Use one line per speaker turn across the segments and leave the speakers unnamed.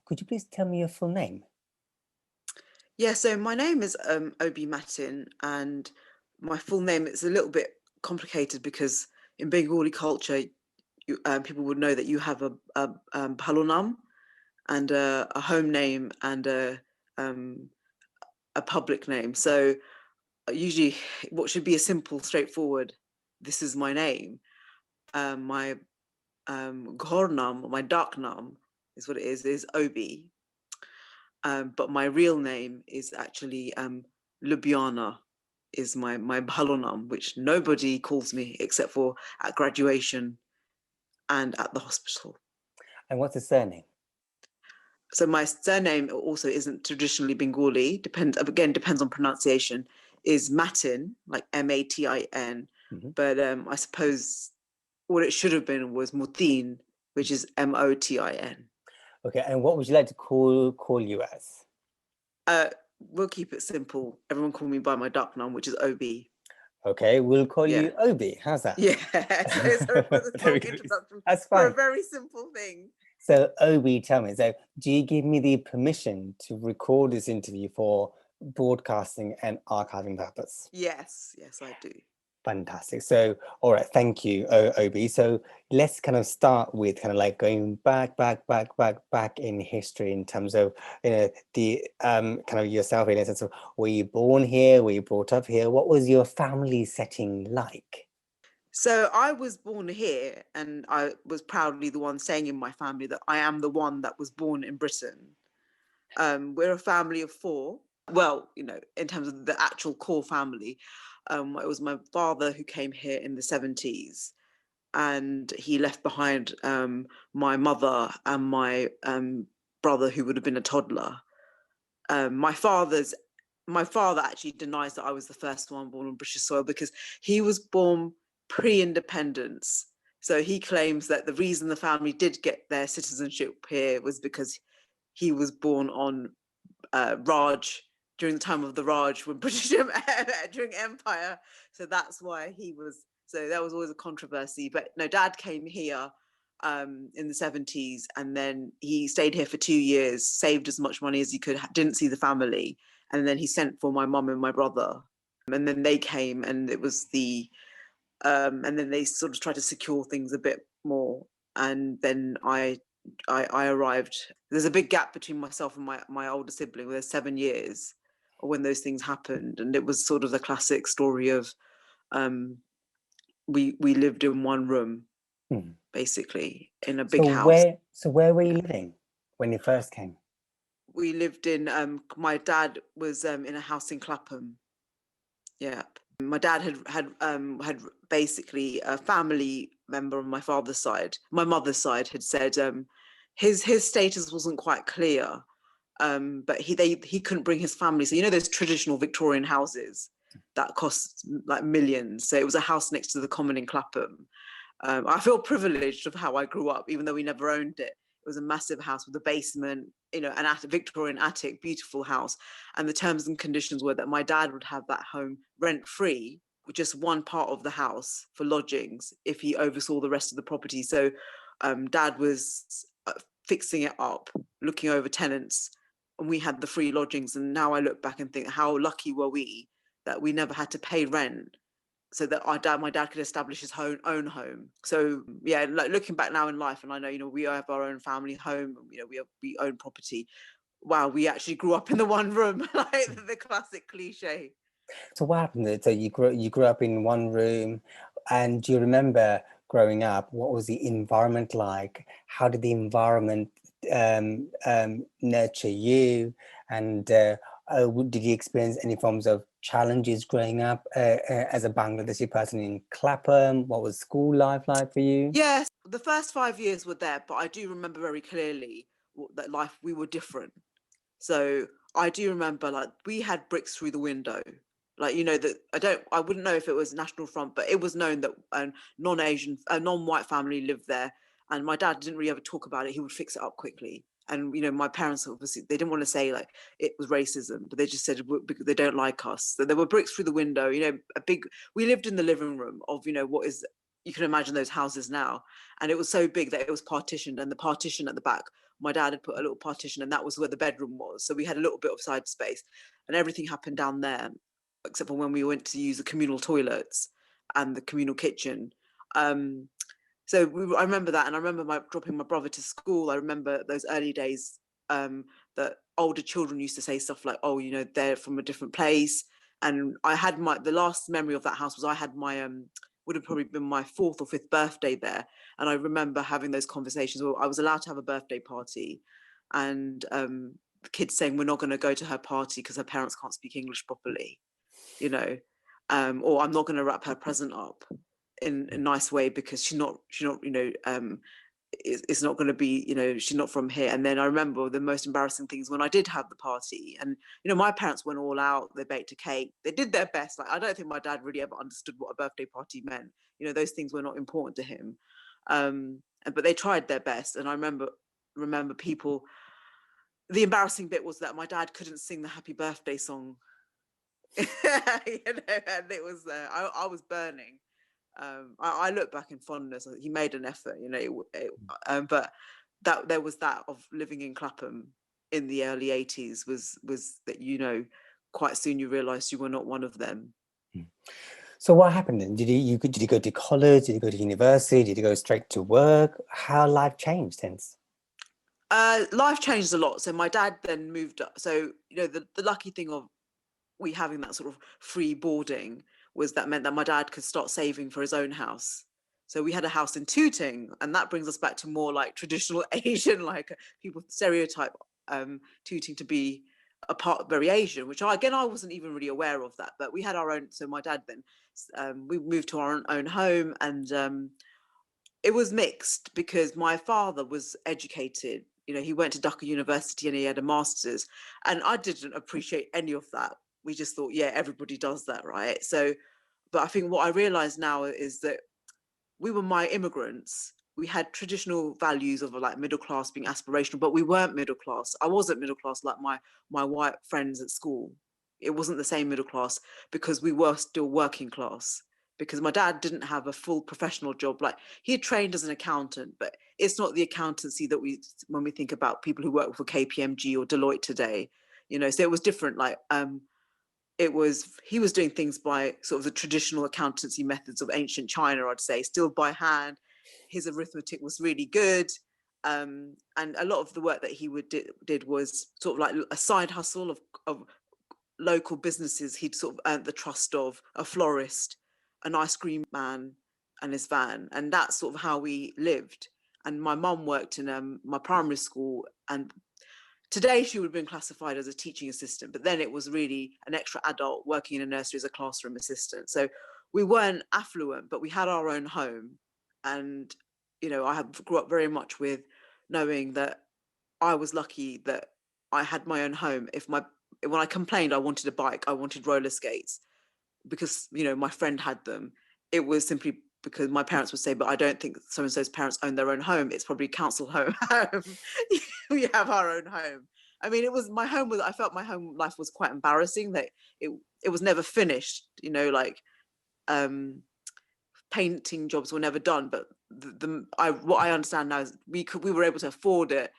Could you please tell me your full name?
Yeah, so my name is Obie Motin, and my full name is a little bit complicated because in Bengali culture, people would know that you have a halonam and a home name and um, a public name. So usually, what should be a simple, straightforward, this is my name, my ghornam, my dark nam is what it is Obi. But my real name is actually Ljubljana, is my halonam, which nobody calls me except for at graduation and at the hospital.
And what's the surname?
So my surname also isn't traditionally Bengali. Depends on pronunciation. Is Matin, like Matin, but I suppose what it should have been was Mutin, which is Motin.
Okay, and what would you like to call you as?
We'll keep it simple. Everyone call me by my dark name, which is Obi.
Okay, we'll call you Obi. How's that?
Yeah, so it was a long introduction.
That's fine.
For a very simple thing.
So Obi, tell me, so do you give me the permission to record this interview for broadcasting and archiving purpose?
Yes, I do.
Fantastic. So, all right, thank you, Obi. So let's kind of start with kind of like going back in history in terms of, the kind of yourself in a sense of, were you born here? Were you brought up here? What was your family setting like?
So I was born here, and I was proudly the one saying in my family that I am the one that was born in Britain. We're a family of four. Well, in terms of the actual core family, it was my father who came here in the 70s, and he left behind my mother and my brother, who would have been a toddler. My father actually denies that I was the first one born on British soil because he was born pre-independence. So he claims that the reason the family did get their citizenship here was because he was born on Raj, during the time of the Raj, when British during Empire. So that's why he was. So that was always a controversy. But no, Dad came here in the 70s, and then he stayed here for 2 years, saved as much money as he could, didn't see the family, and then he sent for my mum and my brother, and then they came, and it was and then they sort of tried to secure things a bit more, and then I arrived. There's a big gap between myself and my older sibling. There's 7 years when those things happened, and it was sort of the classic story of we lived in one room, basically, in a big house.
So where were you living when you first came?
We lived in my dad was in a house in Clapham. Yeah. My dad had basically a family member on my father's side. My mother's side had said his status wasn't quite clear, but he couldn't bring his family. So those traditional Victorian houses that cost like millions. So it was a house next to the Common in Clapham. I feel privileged of how I grew up, even though we never owned it. It was a massive house with a basement, an Victorian attic, beautiful house. And the terms and conditions were that my dad would have that home rent-free, with just one part of the house for lodgings, if he oversaw the rest of the property. So Dad was fixing it up, looking over tenants, and we had the free lodgings. And now I look back and think, how lucky were we that we never had to pay rent, so that my dad could establish his own home. So yeah, like looking back now in life, and I know we have our own family home, we own property. Wow, we actually grew up in the one room, like the classic cliche.
So what happened? So you grew up in one room, and do you remember growing up? What was the environment like? How did the environment nurture you? And did you experience any forms of challenges growing up as a Bangladeshi person in Clapham? What was school life like for you?
Yes, the first 5 years were there, but I do remember very clearly that we were different. So I do remember, like, we had bricks through the window. Like, that I wouldn't know if it was National Front, but it was known that a non-white family lived there. And my dad didn't really ever talk about it. He would fix it up quickly. And, my parents, obviously, they didn't want to say like it was racism, but they just said they don't like us. So there were bricks through the window, we lived in the living room of, what is, you can imagine those houses now. And it was so big that it was partitioned, and the partition at the back my dad had put a little partition, and that was where the bedroom was. So we had a little bit of side space, and everything happened down there, except for when we went to use the communal toilets and the communal kitchen. I remember that, and I remember dropping my brother to school. I remember those early days, that older children used to say stuff like, "Oh, you know, they're from a different place." And I had the last memory of that house was I had my would have probably been my 4th or 5th birthday there, and I remember having those conversations where I was allowed to have a birthday party, and the kids saying, "We're not going to go to her party because her parents can't speak English properly," you know, or "I'm not going to wrap her present up in a nice way because she's not, you know, it's not going to be, you know, she's not from here." And then I remember the most embarrassing things when I did have the party, and you know, my parents went all out. They baked a cake. They did their best. Like, I don't think my dad really ever understood what a birthday party meant. You know, those things were not important to him. But they tried their best. And I remember people. The embarrassing bit was that my dad couldn't sing the happy birthday song. You know, and it was I was burning. I look back in fondness. He made an effort, you know, but that there was that of living in Clapham in the early 80s was that, you know, quite soon you realised you were not one of them.
So what happened then? Did you go to college? Did you go to university? Did you go straight to work? How life changed since?
Life changed a lot. So my dad then moved up. So, you know, the lucky thing of we having that sort of free boarding was that meant that my dad could start saving for his own house. So we had a house in Tooting, and that brings us back to more like traditional Asian, like people stereotype Tooting to be a part very Asian, which I wasn't even really aware of that. But we had our own. So my dad then we moved to our own home, and it was mixed because my father was educated. You know, he went to Dhaka University and he had a master's, and I didn't appreciate any of that. We just thought, yeah, everybody does that, right? So, but I think what I realize now is that we were my immigrants. We had traditional values of like middle class being aspirational, but we weren't middle class. I wasn't middle class like my white friends at school. It wasn't the same middle class because we were still working class. Because my dad didn't have a full professional job. Like, he had trained as an accountant, but it's not the accountancy that when we think about people who work for KPMG or Deloitte today, you know. So it was different. Like, he was doing things by sort of the traditional accountancy methods of ancient China, I'd say, still by hand. His arithmetic was really good. And a lot of the work that he did was sort of like a side hustle of local businesses. He'd sort of earned the trust of a florist, an ice cream man, and his van. And that's sort of how we lived. And my mum worked in my primary school, and today she would have been classified as a teaching assistant, but then it was really an extra adult working in a nursery as a classroom assistant. So we weren't affluent, but we had our own home. And, you know, I grew up very much with knowing that I was lucky that I had my own home. When I complained I wanted a bike, I wanted roller skates, because, you know, my friend had them, it was simply because my parents would say, "But I don't think so and so's parents own their own home. It's probably council home." We have our own home. I mean, I felt my home life was quite embarrassing, that it was never finished, you know, like painting jobs were never done. But what I understand now is we were able to afford it,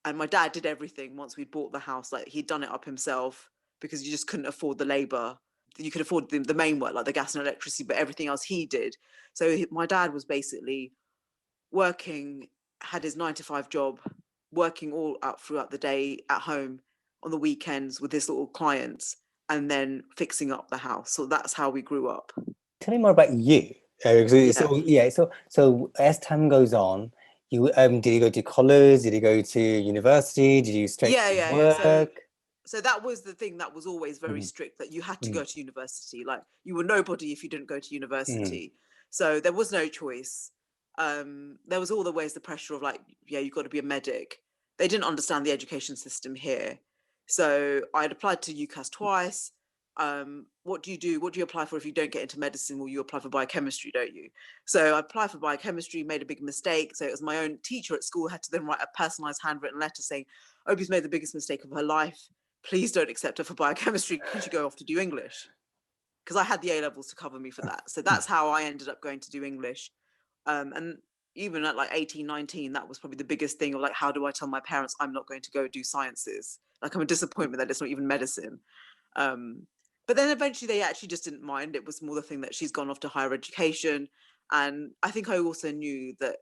and my dad did everything once we'd bought the house. Like, he'd done it up himself because you just couldn't afford the labor. You could afford the main work, like the gas and electricity, but everything else he did. So my dad was basically working, had his 9 to 5 job, working all out throughout the day at home, on the weekends with his little clients, and then fixing up the house. So that's how we grew up.
Tell me more about you.
Yeah.
So as time goes on, did you go to college? Did you go to university? Did you straight to
Yeah. So
work?
that was the thing that was always very
Mhm,
strict, that you had to
mhm,
go to university. Like, you were nobody if you didn't go to
mhm.
university. So there was no choice. There was all the ways the pressure of like, yeah, you've got to be a medic. They didn't understand the education system here. So I'd applied to UCAS twice. What do you do? What do you apply for if you don't get into medicine? Well, you apply for biochemistry, don't you? So I applied for biochemistry, made a big mistake. So it was my own teacher at school had to then write a personalized handwritten letter saying, "Obie's made the biggest mistake of her life. Please don't accept her for biochemistry. Could you go off to do English?" Because I had the A levels to cover me for that. So that's how I ended up going to do English. And even at like 18, 19, that was probably the biggest thing of like, how do I tell my parents I'm not going to go do sciences? Like, I'm a disappointment that it's not even medicine. Um, but then eventually they actually just didn't mind. It was more the thing that she's gone off to higher education. And I think I also knew that,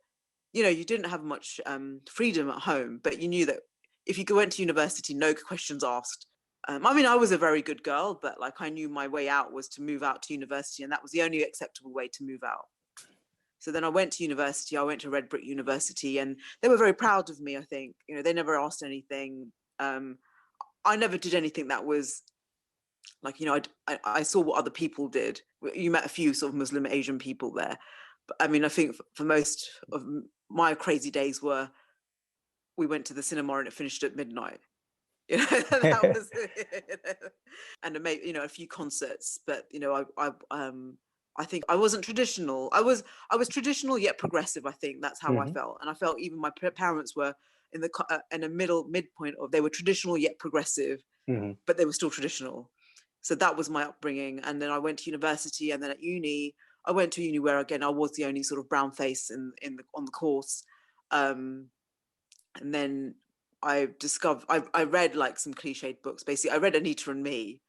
you know, you didn't have much freedom at home, but you knew that if you went to university, no questions asked. I mean, I was a very good girl, but like I knew my way out was to move out to university, and that was the only acceptable way to move out. So then I went to university. I went to Red Brick University, and they were very proud of me. I think, you know, they never asked anything. I never did anything that was like, you know, I saw what other people did. You met a few sort of Muslim Asian people there, but I mean, I think for most of my crazy days were, we went to the cinema and it finished at midnight. You know, that was and it made, you know, a few concerts. But you know, I think I wasn't traditional. I was traditional yet progressive. I think that's how I
Hmm.
felt, and I felt even my parents were in a midpoint of, they were traditional yet progressive,
Hmm.
but they were still traditional. So that was my upbringing. And then I went to university, and then at uni, I went to uni where again I was the only sort of brown face on the course. Um, and then I read like some cliched books. Basically, I read Anita and Me,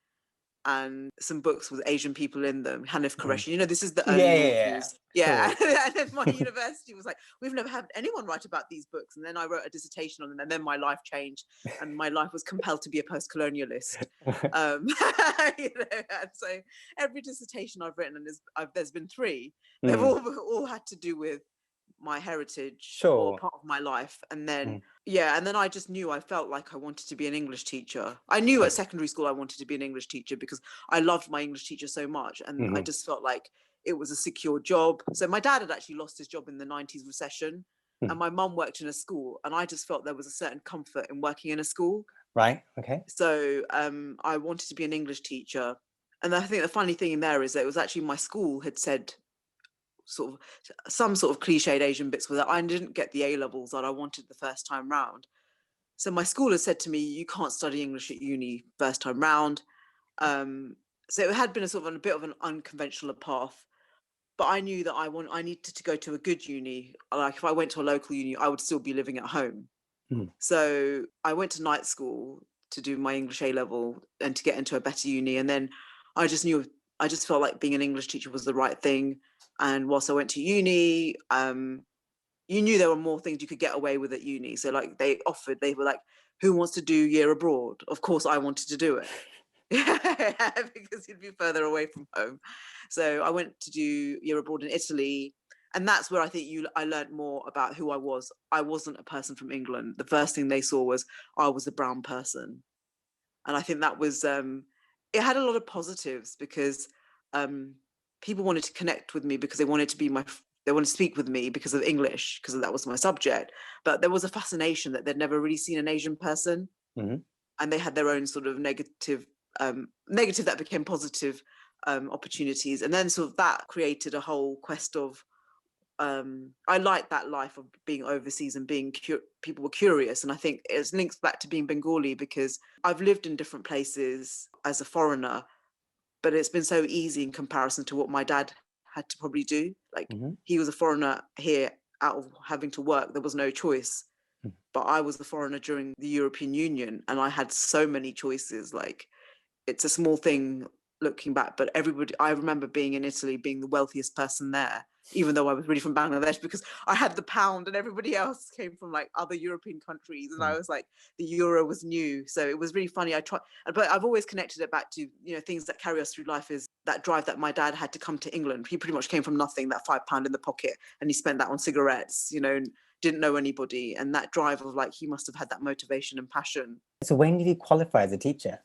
and some books with Asian people in them, Hanif
Hmm.
Qureshi. You know, this is the early
Yeah, yeah, yeah.
noughties. Yeah.
Sure.
And then my university was like, we've never had anyone write about these books. And then I wrote a dissertation on them, and then my life changed, and my life was compelled to be a post-colonialist. Um, you know, and so every dissertation I've written, and there's been three, they've
Mm.
all had to do with my heritage or
Sure.
part of my life. And then
Mm.
yeah, and then I just knew, I felt like I wanted to be an English teacher. I knew at
Right.
secondary school I wanted to be an English teacher because I loved my English teacher so much, and I
Hmm.
just felt like it was a secure job. So my dad had actually lost his job in the 90s recession,
Hmm.
and my mum worked in a school, and I just felt there was a certain comfort in working in a school.
Right. Okay.
So I wanted to be an English teacher. And I think the funny thing in there is that it was actually my school had said sort of some sort of cliched Asian bits with it. I didn't get the A levels that I wanted the first time round. So my school has said to me, you can't study English at uni first time round. Um, so it had been a sort of a bit of an unconventional path, but I knew that I needed to go to a good uni. Like if I went to a local uni, I would still be living at home.
Mm.
So I went to night school to do my English A level and to get into a better uni. And then I just knew, I just felt like being an English teacher was the right thing. And whilst I went to uni, you knew there were more things you could get away with at uni. So like they were like, who wants to do year abroad? Of course I wanted to do it. Because you'd be further away from home. So I went to do year abroad in Italy. And that's where I think I learned more about who I was. I wasn't a person from England. The first thing they saw was I was a brown person. And I think that was it had a lot of positives because um people wanted to connect with me because they wanted to be they wanted to speak with me because of English, because that was my subject. But there was a fascination that they'd never really seen an Asian person,
Hmm.
and they had their own sort of negative that became positive opportunities. And then sort of that created a whole quest of I like that life of being overseas and being people were curious. And I think it links back to being Bengali because I've lived in different places as a foreigner, but it's been so easy in comparison to what my dad had to probably do. Like
Hmm.
he was a foreigner here out of having to work. There was no choice. But I was the foreigner during the European Union, and I had so many choices. Like it's a small thing looking back, but everybody, I remember being in Italy, being the wealthiest person there, even though I was really from Bangladesh, because I had the pound and everybody else came from like other European countries. And I
Mm.
was like, the euro was new. So it was really funny. But I've always connected it back to, you know, things that carry us through life is that drive that my dad had to come to England. He pretty much came from nothing, that £5 in the pocket, and he spent that on cigarettes, you know, and didn't know anybody. And that drive of like, he must have had that motivation and passion.
So when did you qualify as a teacher?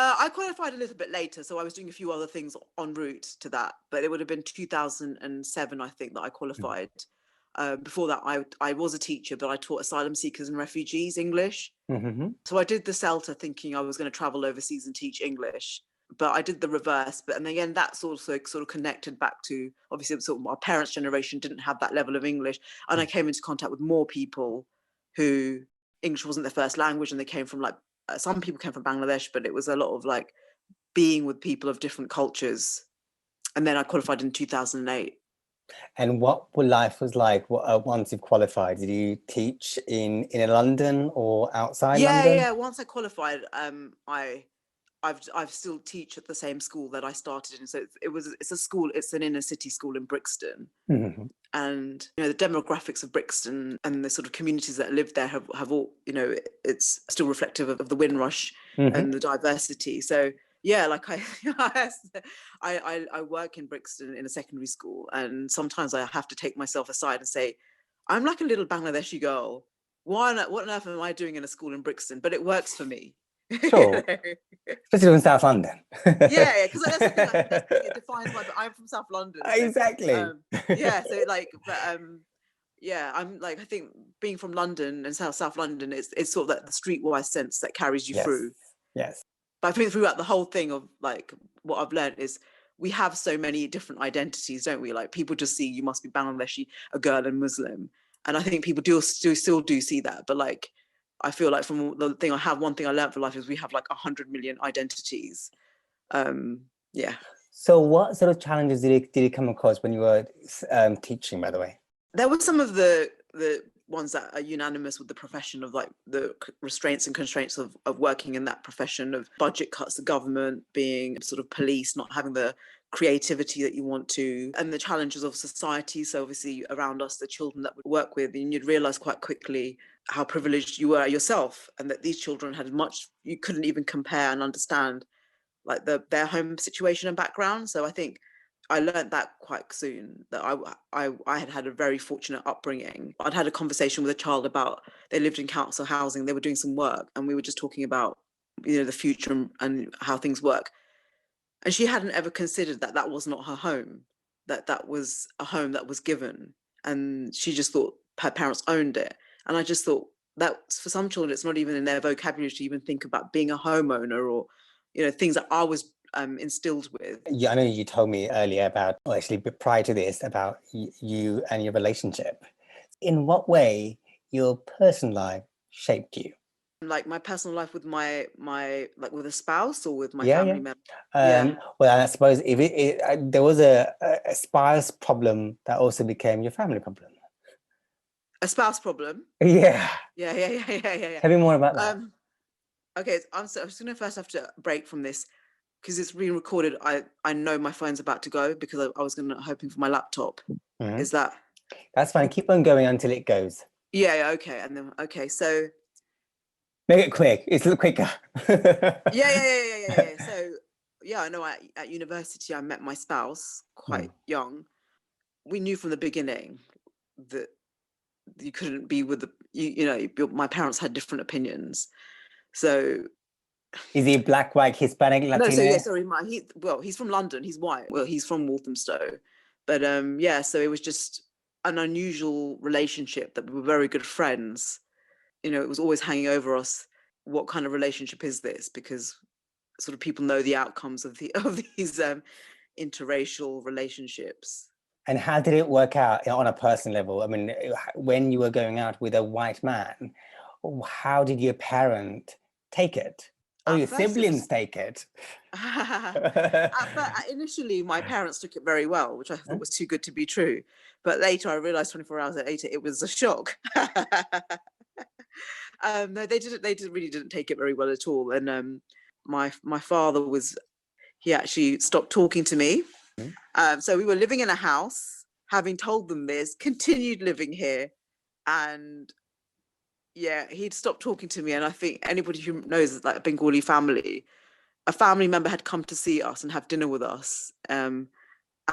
I qualified a little bit later, so I was doing a few other things en route to that, but it would have been 2007, I think, that I
Mm.
qualified. Before that, I was a teacher, but I taught asylum seekers and refugees English.
Mm-hmm.
So I did the CELTA thinking I was going to travel overseas and teach English, but I did the reverse. But and again, that's also sort of connected back to, obviously, sort of our parents' generation didn't have that level of English, and I came into contact with more people who English wasn't their first language, and they came from like some people came from Bangladesh, but it was a lot of like being with people of different cultures. And then I qualified in 2008.
And what life was like once you've qualified? Did you teach in London or outside London?
Yeah. Once I qualified, I've still teach at the same school that I started in. So it's a school. It's an inner city school in Brixton.
Hmm.
And the demographics of Brixton and the sort of communities that live there have all, it's still reflective of the Windrush
Hmm.
and the diversity. So yeah, like I work in Brixton in a secondary school, and sometimes I have to take myself aside and say, I'm like a little Bangladeshi girl. What on earth am I doing in a school in Brixton? But it works for me.
Sure, especially in South London.
Yeah, because that's the thing. I think that's the thing. It defines my. I'm from South London, so
Exactly.
yeah. So like, but yeah, I'm like, I think being from London and South London, it's sort of that the streetwise sense that carries you
Yes.
through.
Yes.
But I think throughout the whole thing of like what I've learned is we have so many different identities, don't we? Like people just see you must be Bangladeshi, a girl, and Muslim, and I think people still do see that. But like, I feel like from the thing one thing I learned for life is we have like 100 million identities. Yeah.
So what sort of challenges did you come across when you were teaching, by the way?
There were some of the ones that are unanimous with the profession of like the restraints and constraints of working in that profession, of budget cuts, the government being sort of police, not having the creativity that you want to, and the challenges of society. So obviously around us, the children that we work with, and you'd realize quite quickly how privileged you were yourself, and that these children had much you couldn't even compare and understand like their home situation and background. So I think I learned that quite soon, that I had a very fortunate upbringing. I'd had a conversation with a child about, they lived in council housing, they were doing some work, and we were just talking about the future and how things work. And she hadn't ever considered that that was not her home, that was a home that was given, and she just thought her parents owned it. And I just thought that for some children it's not even in their vocabulary to even think about being a homeowner, or things that I was instilled with.
Yeah, I know you told me earlier about, or actually prior to this, about you and your relationship. In what way your personal life shaped you?
Like my personal life with my like with a spouse or with my
Yeah, yeah.
family member. Yeah,
Well, I suppose if there was a spouse problem that also became your family problem.
a spouse problem.
Yeah.
Yeah.
Tell me more about that.
Okay, I'm just gonna first have to break from this because it's being recorded. I know my phone's about to go because I was hoping for my laptop.
Mhm.
Is that
That's fine. Keep on going until it goes.
yeah, okay. And then so
Make it quick. It's a little quicker.
yeah. So yeah, I know at university I met my spouse quite young. We knew from the beginning that you couldn't be with my parents had different opinions. So
Is he black, white, Hispanic,
no, so yeah,
Latino?
sorry, he's from London, he's white. Well, he's from Walthamstow. But yeah, so it was just an unusual relationship that we were very good friends. It was always hanging over us. What kind of relationship is this? Because sort of people know the outcomes of these interracial relationships.
And how did it work out on a personal level? I mean, when you were going out with a white man, how did your parent take it? Or
At
your
first, it
siblings
was
take it?
initially my parents took it very well, which I thought was too good to be true. But later, I realized 24 hours later it was a shock. No, they really didn't take it very well at all. And my father he actually stopped talking to me. So we were living in a house, having told them this, continued living here, and yeah, he'd stopped talking to me. And I think anybody who knows like a Bengali family, a family member had come to see us and have dinner with us. And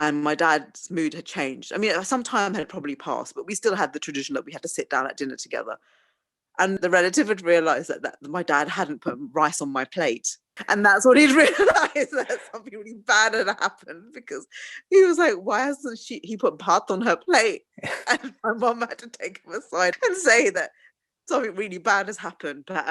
my dad's mood had changed. I mean, some time had probably passed, but we still had the tradition that we had to sit down at dinner together. And the relative had realized that my dad hadn't put rice on my plate. And that's what he'd realized, that something really bad had happened, because he was like, why hasn't he put bhat on her plate? And my mom had to take him aside and say that something really bad has happened. But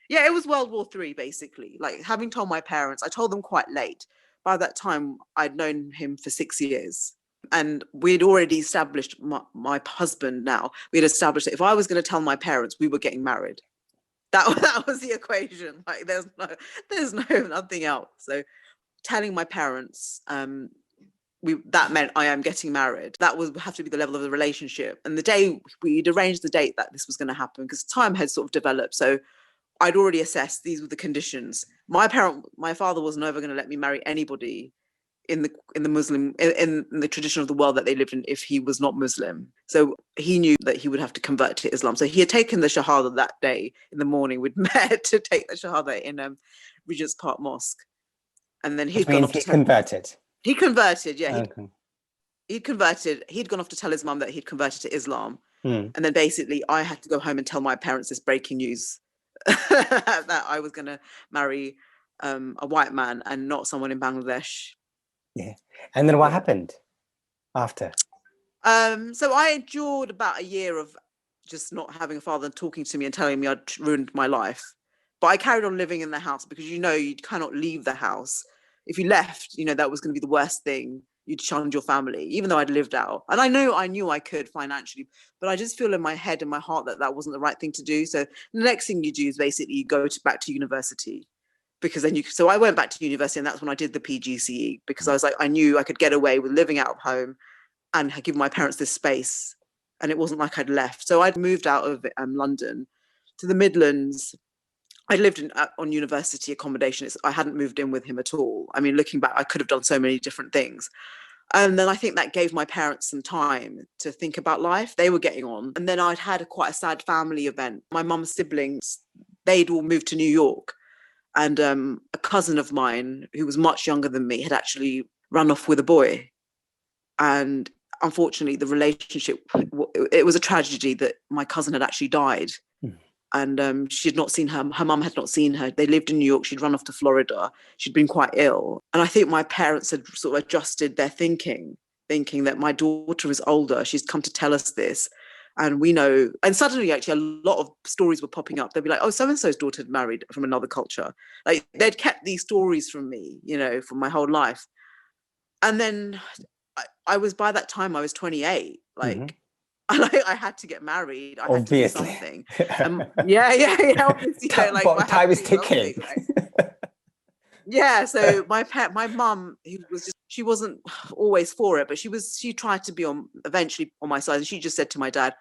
yeah, it was World War III, basically. Like, having told my parents, I told them quite late. By that time, I'd known him for 6 years. And we'd already established, my husband now, we'd established that if I was going to tell my parents, we were getting married. That was the equation. Like, there's no nothing else. So telling my parents, that meant I am getting married. That would have to be the level of the relationship. And the day we'd arranged the date that this was going to happen, because time had sort of developed. So I'd already assessed these were the conditions. My father was never going to let me marry anybody in the Muslim in the tradition of the world that they lived in if he was not Muslim. So he knew that he would have to convert to Islam. So he had taken the Shahada that day in the morning. We'd met to take the Shahada in Regent's Park Mosque, and then
Which
he'd gone
means
off
he
to
converted.
he converted. Yeah,
Okay.
he'd converted. He'd gone off to tell his mum that he'd converted to Islam,
Mm.
and then basically I had to go home and tell my parents this breaking news that I was going to marry a white man and not someone in Bangladesh.
Yeah. And then what
Yeah.
happened after?
So I endured about a year of just not having a father talking to me and telling me I'd ruined my life. But I carried on living in the house because, you know, you cannot leave the house. If you left, you know, that was going to be the worst thing. You'd shunned your family, even though I'd lived out. And I knew I could financially, but I just feel in my head and my heart that that wasn't the right thing to do. So the next thing you do is basically you go back to university, because then so I went back to university, and that's when I did the PGCE, because I was like, I knew I could get away with living out of home and give my parents this space. And it wasn't like I'd left. So I'd moved out of London to the Midlands. I lived on university accommodation. I hadn't moved in with him at all. I mean, looking back, I could have done so many different things. And then I think that gave my parents some time to think about life. They were getting on. And then I'd had quite a sad family event. My mum's siblings, they'd all moved to New York. And a cousin of mine, who was much younger than me, had actually run off with a boy. And unfortunately, the relationship, it was a tragedy that my cousin had actually died.
Mm.
And she had not seen her mum had not seen her. They lived in New York. She'd run off to Florida. She'd been quite ill. And I think my parents had sort of adjusted their thinking that my daughter is older. She's come to tell us this. And we know, and suddenly actually a lot of stories were popping up. They'd be like, oh, so-and-so's daughter had married from another culture. Like they'd kept these stories from me, you know, from my whole life. And then I was, by that time, I was 28. Like,
Mm-hmm.
I had to get married. I had to do
Obviously.
something. Yeah. Obviously, you know, like I had
Time
to
is
do
ticking.
something. Like, yeah. So my mum, who was just, she wasn't always for it, but she tried to be eventually on my side. And she just said to my dad,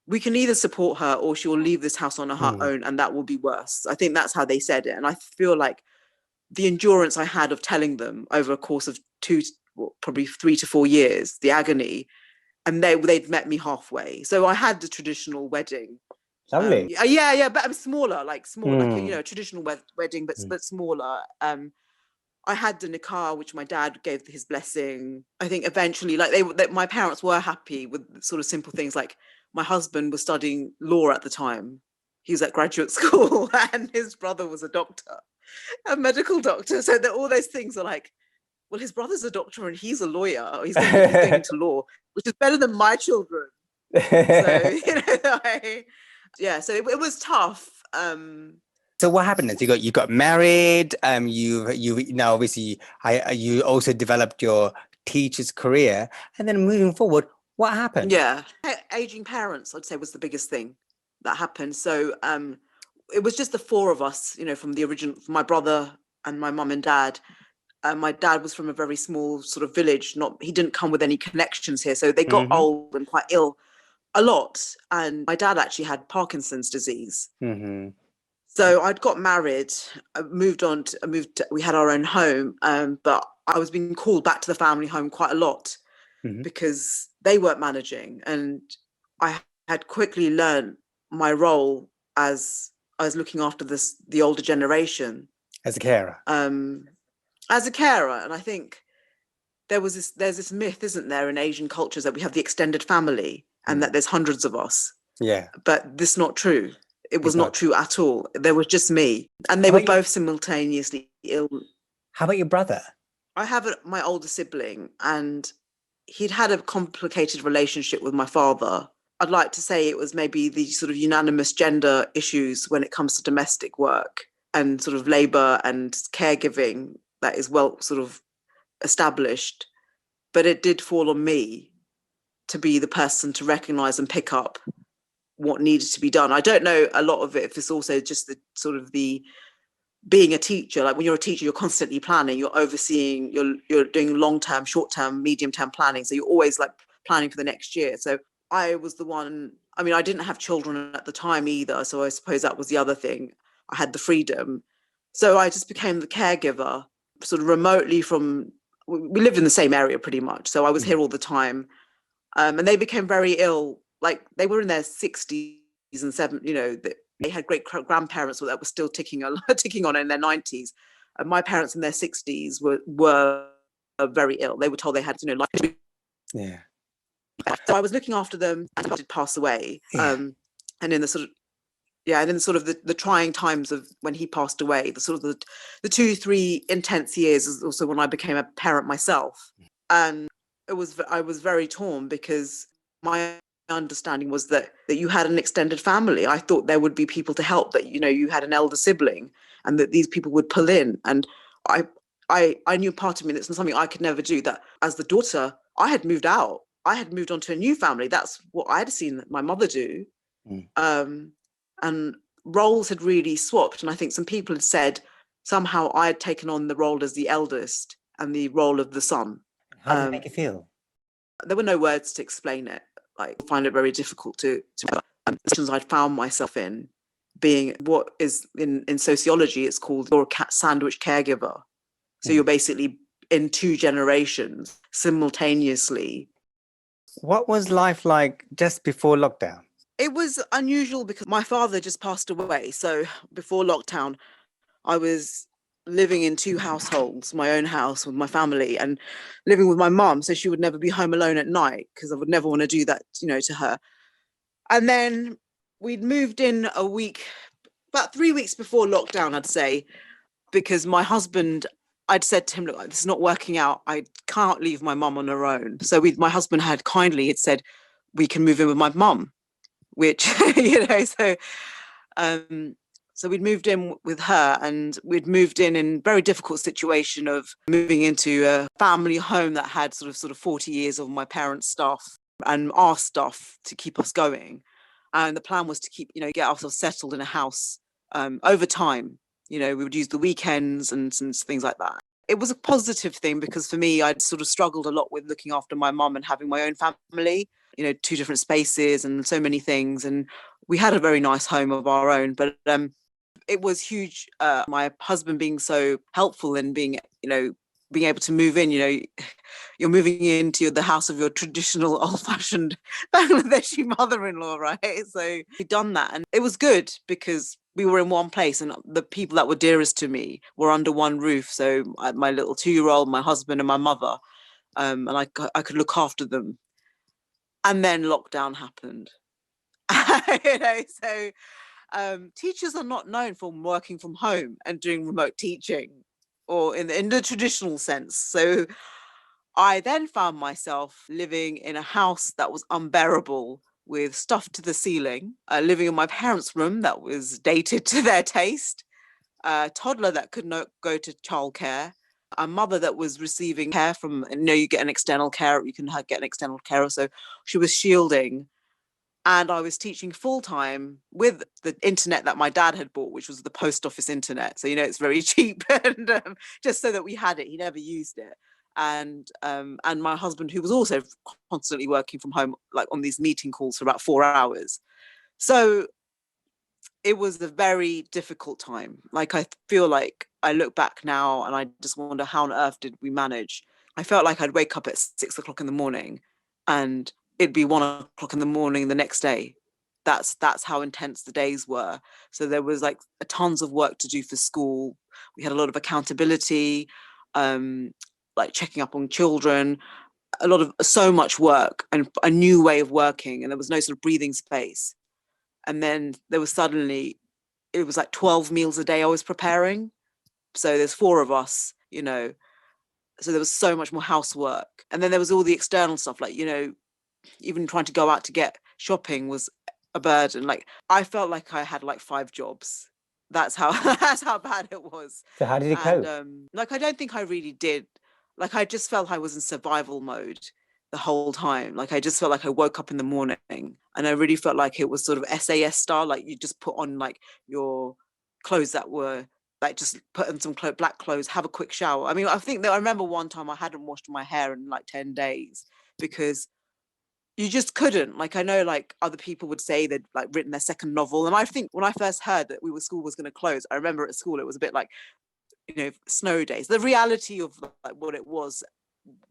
we can either support her or she will leave this house on her own, and that will be worse. I think that's how they said it. And I feel like the endurance I had of telling them over a course of probably 3 to 4 years, the agony, and they'd met me halfway. So I had the traditional wedding.
Lovely.
Yeah, but I'm smaller, like a traditional wedding, but smaller. I had the nikah, which my dad gave his blessing. I think eventually, like my parents were happy with sort of simple things. Like my husband was studying law at the time. He was at graduate school, and his brother was a doctor, a medical doctor. So that all those things are like, well, his brother's a doctor and he's a lawyer. He's going into law, which is better than my children. So so it was tough.
So what happened is you got married. You now obviously you also developed your teacher's career, and then moving forward, what happened?
Yeah, aging parents, I'd say, was the biggest thing that happened. So it was just the four of us, you know, from my brother and my mum and dad. My dad was from a very small sort of village. He didn't come with any connections here, so they got old and quite ill a lot. And my dad actually had Parkinson's disease.
Mm-hmm.
So I'd got married, we had our own home, but I was being called back to the family home quite a lot because they weren't managing. And I had quickly learned my role as I was looking after the older generation.
As a carer.
As a carer. And I think there's this myth, isn't there, in Asian cultures that we have the extended family and that there's hundreds of us.
Yeah.
But this is not true. It was not true at all. There was just me. And they were both simultaneously ill.
How about your brother?
I have my older sibling, and he'd had a complicated relationship with my father. I'd like to say it was maybe the sort of unanimous gender issues when it comes to domestic work and sort of labour and caregiving that is well sort of established. But it did fall on me to be the person to recognise and pick up what needed to be done. I don't know a lot of it if it's also just the sort of the being a teacher, like when you're a teacher, you're constantly planning, you're overseeing, you're doing long-term, short-term, medium-term planning. So you're always like planning for the next year. So I was the one, I mean, I didn't have children at the time either. So I suppose that was the other thing. I had the freedom. So I just became the caregiver, sort of remotely from, we lived in the same area pretty much. So I was here all the time. And they became very ill. Like they were in their 60s and 70s, you know, they had great grandparents that were still ticking on in their 90s. And my parents in their 60s were very ill. They were told they had, you know, life.
Yeah.
So I was looking after them and did pass away.
Yeah.
And in the sort of, yeah, and in sort of the trying times of when he passed away, the sort of the 2-3 intense years is also when I became a parent myself. And I was very torn because my understanding was that you had an extended family. I thought there would be people to help, that, you know, you had an elder sibling and that these people would pull in. And I knew part of me that's something I could never do, that as the daughter, I had moved out. I had moved on to a new family. That's what I had seen my mother do. And roles had really swapped. And I think some people had said somehow I had taken on the role as the eldest and the role of the son.
How did it make you feel?
There were no words to explain it. Like, I find it very difficult to situations I'd found myself in, being what is in sociology, it's called you're a sandwich caregiver. So you're basically in 2 generations simultaneously.
What was life like just before lockdown?
It was unusual because my father just passed away. So before lockdown, I was living in 2 households, my own house with my family, and living with my mum, so she would never be home alone at night, because I would never want to do that, you know, to her. And then we'd moved in about 3 weeks before lockdown, I'd say, because my husband, I'd said to him, look, this is not working out. I can't leave my mum on her own. So my husband had said, we can move in with my mum, which, you know, so we'd moved in with her, and we'd moved in very difficult situation of moving into a family home that had sort of 40 years of my parents' stuff and our stuff to keep us going. And the plan was to keep, you know, get ourselves settled in a house over time. You know, we would use the weekends and some things like that. It was a positive thing because for me, I'd sort of struggled a lot with looking after my mum and having my own family, you know, 2 different spaces and so many things. And we had a very nice home of our own, but it was huge. My husband being so helpful and being able to move in, you know, you're moving into the house of your traditional old-fashioned Bangladeshi mother-in-law, right? So we'd done that, and it was good because we were in one place and the people that were dearest to me were under one roof. So my little 2-year-old, my husband and my mother, and I could look after them. And then lockdown happened. You know, so teachers are not known for working from home and doing remote teaching, or in the traditional sense. So I then found myself living in a house that was unbearable, with stuff to the ceiling, living in my parents' room that was dated to their taste, a toddler that could not go to childcare, a mother that was receiving care from, you know, you get an external care, you can get an external carer. So she was shielding. And I was teaching full time with the internet that my dad had bought, which was the post office internet. So, you know, it's very cheap, and just so that we had it. He never used it. And my husband, who was also constantly working from home, like on these meeting calls for about 4 hours. So it was a very difficult time. Like, I feel like I look back now and I just wonder, how on earth did we manage? I felt like I'd wake up at 6 o'clock in the morning and it'd be 1 o'clock in the morning the next day. That's how intense the days were. So there was like tons of work to do for school. We had a lot of accountability, like checking up on children, so much work and a new way of working, and there was no sort of breathing space. And then there was suddenly, it was like 12 meals a day I was preparing. So there's 4 of us, you know, so there was so much more housework. And then there was all the external stuff, like, you know, even trying to go out to get shopping was a burden. Like, I felt like I had like 5 jobs. That's how that's how bad it was.
So how did you cope?
And like, I don't think I really did. Like, I just felt I was in survival mode the whole time. Like, I just felt like I woke up in the morning and I really felt like it was sort of SAS style. Like, you just put on like your clothes that like just put on some black clothes, have a quick shower. I mean, I think that I remember one time I hadn't washed my hair in like 10 days because you just couldn't. Like, I know like other people would say they'd like written their second novel. And I think when I first heard that school was going to close, I remember at school it was a bit like, snow days. The reality of like what it was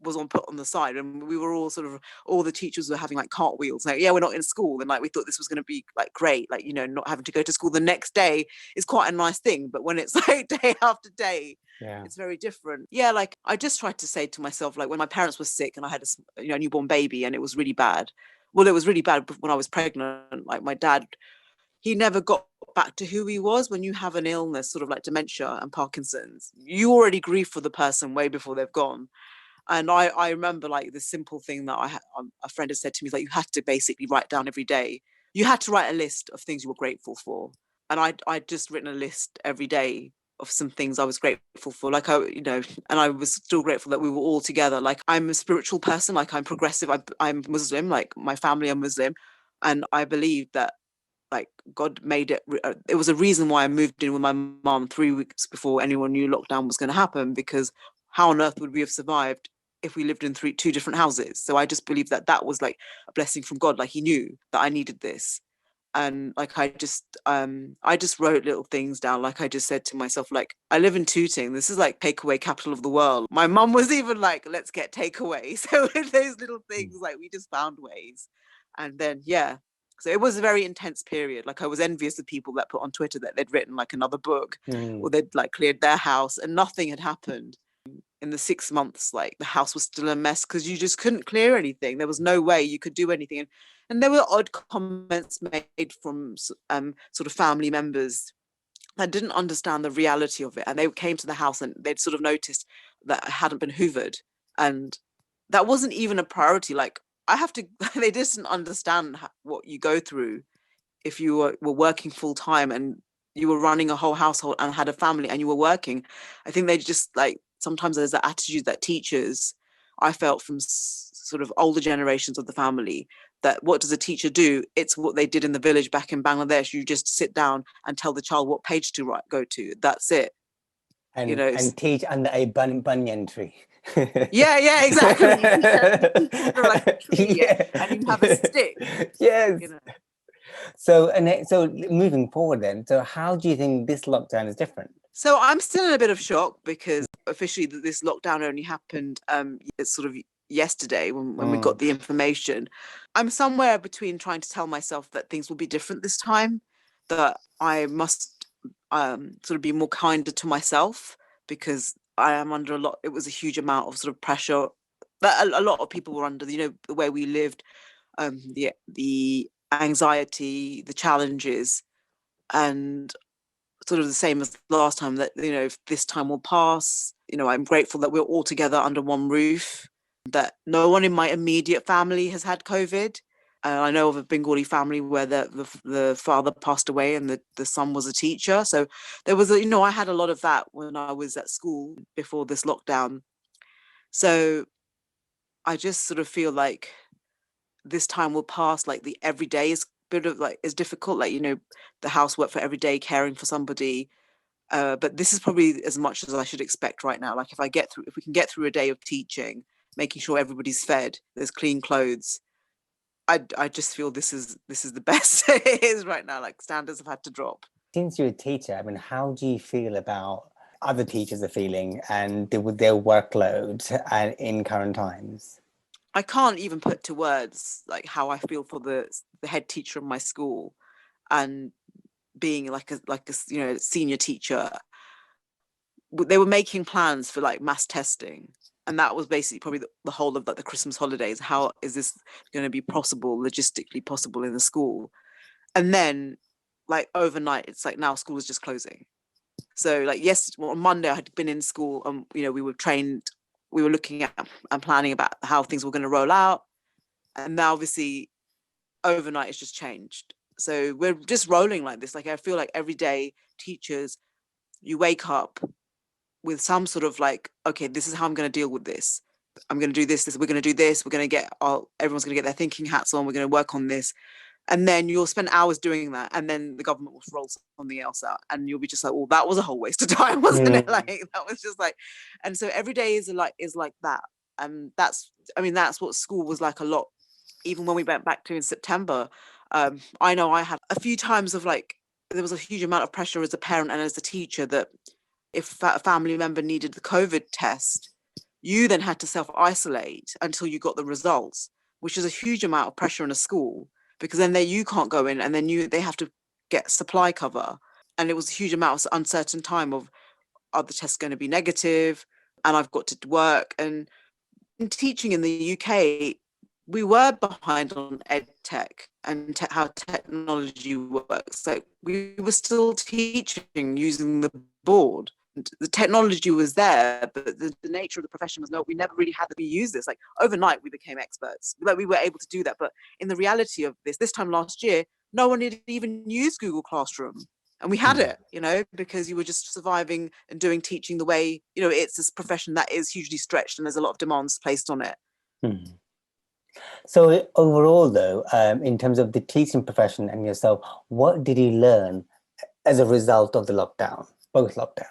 on put on the side, and we were all sort of, all the teachers were having like cartwheels, like, yeah, we're not in school, and like we thought this was going to be like great, like, not having to go to school the next day is quite a nice thing, but when it's like day after day,
Yeah.
it's very different. Yeah, like I just tried to say to myself, like when my parents were sick and I had a newborn baby and it was really bad. Well, it was really bad when I was pregnant. Like my dad, he never got back to who he was. When you have an illness, sort of like dementia and Parkinson's, you already grieve for the person way before they've gone. And I remember like the simple thing that a friend had said to me, like, you had to basically write down every day. You had to write a list of things you were grateful for. And I'd just written a list every day of some things I was grateful for. Like, and I was still grateful that we were all together. Like, I'm a spiritual person, like I'm progressive. I'm Muslim, like my family are Muslim. And I believe that like God made it. It was a reason why I moved in with my mum 3 weeks before anyone knew lockdown was going to happen, because how on earth would we have survived if we lived in two different houses? So I just believe that was like a blessing from God. Like he knew that I needed this. And like I just wrote little things down. Like I just said to myself, like, I live in Tooting, this is like takeaway capital of the world. My mum was even like, let's get takeaway. So with those little things, like we just found ways. And then so it was a very intense period. Like I was envious of people that put on Twitter that they'd written like another book or they'd like cleared their house and nothing had happened. In the 6 months, like the house was still a mess because you just couldn't clear anything. There was no way you could do anything. And there were odd comments made from sort of family members that didn't understand the reality of it. And they came to the house and they'd sort of noticed that it hadn't been hoovered. And that wasn't even a priority. Like they didn't understand what you go through if you were working full time and you were running a whole household and had a family and you were working. I think they just like, sometimes there's that attitude that teachers, I felt from sort of older generations of the family, that what does a teacher do? It's what they did in the village back in Bangladesh. You just sit down and tell the child what page to go to. That's it.
And teach under a banyan tree.
Yeah, exactly. You teach under like a tree, and you have a stick.
Yes. So moving forward then, so how do you think this lockdown is different?
So I'm still in a bit of shock because officially this lockdown only happened sort of yesterday when we got the information. I'm somewhere between trying to tell myself that things will be different this time, that I must sort of be more kinder to myself because I am under it was a huge amount of sort of pressure that a lot of people were under, the way we lived, the anxiety, the challenges, and sort of the same as last time, that if this time will pass. I'm grateful that we're all together under one roof, that no one in my immediate family has had COVID. I know of a Bengali family where the father passed away and the son was a teacher. So there was I had a lot of that when I was at school before this lockdown. So I just sort of feel like this time will pass. Like the everyday is bit of like is difficult, like the housework for every day, caring for somebody, but this is probably as much as I should expect right now. Like if we can get through a day of teaching, making sure everybody's fed, there's clean clothes, I just feel this is the best it is right now. Like standards have had to drop.
Since you're a teacher, I mean, how do you feel about other teachers are feeling and with their workload and in current times?
I can't even put to words like how I feel for the head teacher of my school, and being like a senior teacher. They were making plans for like mass testing, and that was basically probably the whole of like the Christmas holidays. How is this going to be possible, logistically possible in the school? And then like overnight it's like now school is just closing. So like on Monday I had been in school and we were trained, we were looking at and planning about how things were going to roll out, and now obviously overnight it's just changed. So we're just rolling like this. Like I feel like every day teachers, you wake up with some sort of like, okay, this is how I'm going to deal with this. I'm going to do this, we're going to do this, we're going to get everyone's going to get their thinking hats on, we're going to work on this. and then you'll spend hours doing that, and then the government will roll something else out, and you'll be just like, well, that was a whole waste of time, wasn't it? Like, that was just like, and so every day is like that. And that's, I mean, that's what school was like a lot, even when we went back to in September. I know I had a few times of like, there was a huge amount of pressure as a parent and as a teacher that if a family member needed the COVID test, you then had to self-isolate until you got the results, which is a huge amount of pressure in a school, because then you can't go in, and then they have to get supply cover. And it was a huge amount of uncertain time of, are the tests going to be negative? And I've got to work. And in teaching in the UK, we were behind on ed tech and how technology works. Like, we were still teaching using the board. The technology was there, but the nature of the profession was we never really had to use this. Like, overnight we became experts. Like, we were able to do that. But in the reality of this time last year, no one had even used Google Classroom. And we had it, because you were just surviving and doing teaching the way, it's this profession that is hugely stretched and there's a lot of demands placed on it.
So overall, though, in terms of the teaching profession and yourself, what did you learn as a result of the lockdown, both lockdowns?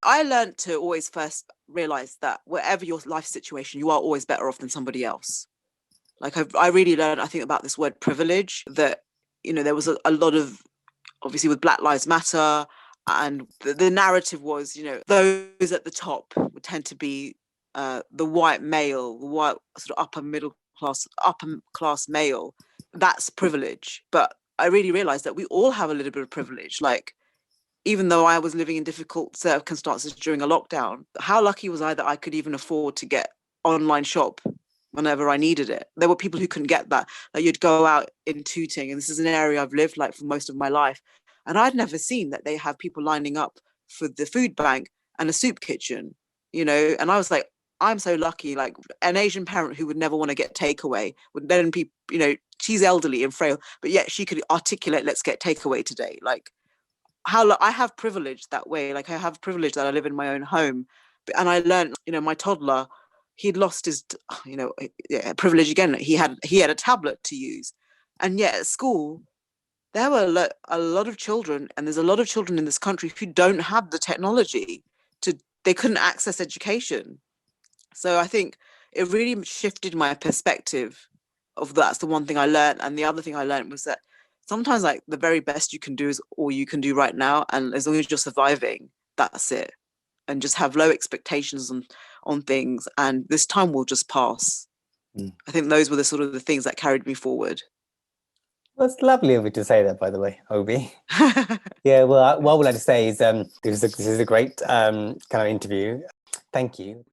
I learned to always first realize that wherever your life situation, you are always better off than somebody else. Like, I really learned, I think, about this word privilege, that, there was a lot of, obviously with Black Lives Matter, and the narrative was, those at the top would tend to be the white male, the white sort of upper class male. That's privilege. But I really realized that we all have a little bit of privilege. Like, even though I was living in difficult circumstances during a lockdown, how lucky was I that I could even afford to get online shop whenever I needed it? There were people who couldn't get that. Like, you'd go out in Tooting, and this is an area I've lived like for most of my life, and I'd never seen that they have people lining up for the food bank and a soup kitchen, and I was like, I'm so lucky. Like, an Asian parent who would never want to get takeaway would then be, she's elderly and frail, but yet she could articulate, let's get takeaway today. Like, how I have privilege that way. Like, I have privilege that I live in my own home. And I learned, my toddler, he'd lost his, privilege again. He had a tablet to use. And yet at school, there were a lot of children, and there's a lot of children in this country who don't have the technology they couldn't access education. So I think it really shifted my perspective of that's the one thing I learned. And the other thing I learned was that sometimes, like, the very best you can do is all you can do right now. And as long as you're surviving, that's it. And just have low expectations on things. And this time will just pass. I think those were the sort of the things that carried me forward.
Well, it's lovely of you to say that, by the way, Obie. Yeah, well, what I would like to say is this is a great kind of interview. Thank you.